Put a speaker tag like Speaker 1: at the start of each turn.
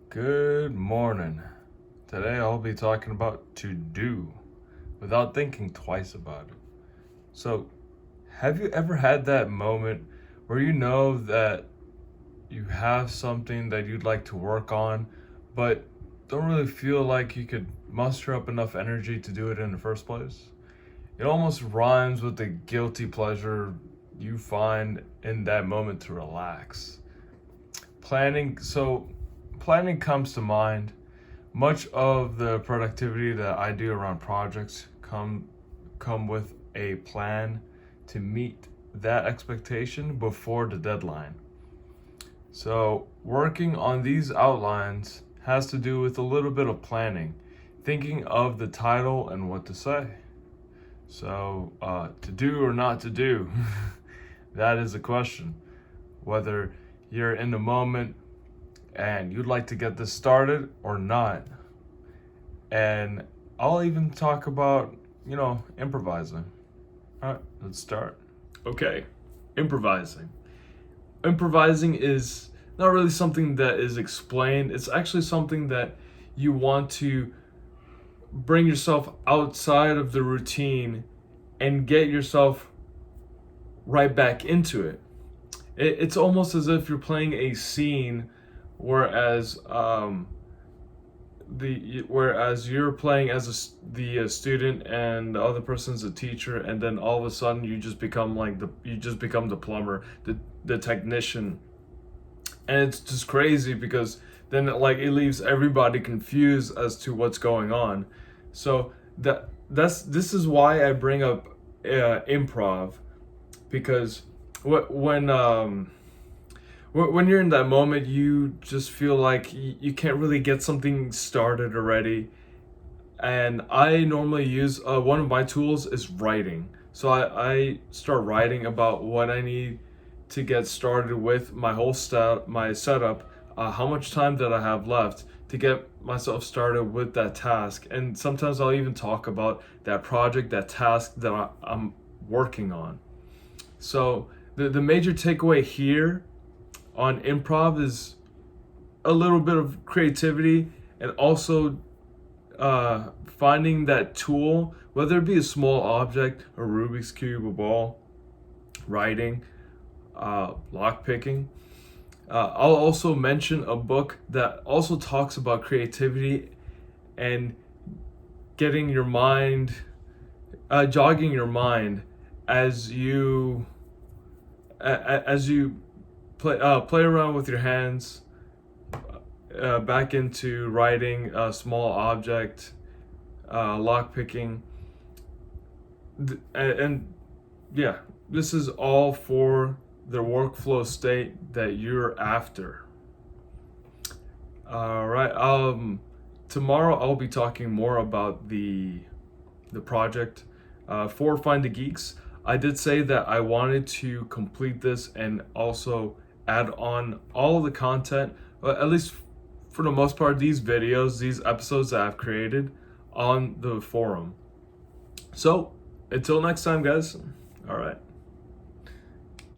Speaker 1: Good morning. Today I'll be talking about to do without thinking twice about it. So, have you ever had that moment where you know that you have something that you'd like to work on, but don't really feel like you could muster up enough energy to do it in the first place? It almost rhymes with the guilty pleasure you find in that moment to relax. Planning comes to mind. Much of the productivity that I do around projects come with a plan to meet that expectation before the deadline. So, working on these outlines has to do with a little bit of planning, thinking of the title and what to say. So, to do or not to do, that is the question. Whether you're in the moment and you'd like to get this started or not. And I'll even talk about, improvising. All right, let's start.
Speaker 2: Okay, improvising. Improvising is not really something that is explained. It's actually something that you want to bring yourself outside of the routine and get yourself right back into it. It's almost as if you're playing a scene, whereas whereas you're playing as the student and the other person's a teacher, and then all of a sudden you just become the plumber, the technician, and it's just crazy because then it leaves everybody confused as to what's going on. So this is why I bring up improv, because when you're in that moment, you just feel like you can't really get something started already. And I normally use one of my tools is writing. So I start writing about what I need to get started with my setup, how much time that I have left to get myself started with that task. And sometimes I'll even talk about that project, that task that I'm working on. So the major takeaway here on improv is a little bit of creativity, and also finding that tool, whether it be a small object, a Rubik's Cube, a ball, writing, lock picking. I'll also mention a book that also talks about creativity and getting your mind, jogging your mind as you play around with your hands, back into writing a small object, lock picking, and yeah, this is all for the workflow state that you're after. All right. Tomorrow I'll be talking more about the project for Find the Geeks. I did say that I wanted to complete this and also add on all the content, at least for the most part, these episodes that I've created on the forum. So until next time, guys. All right.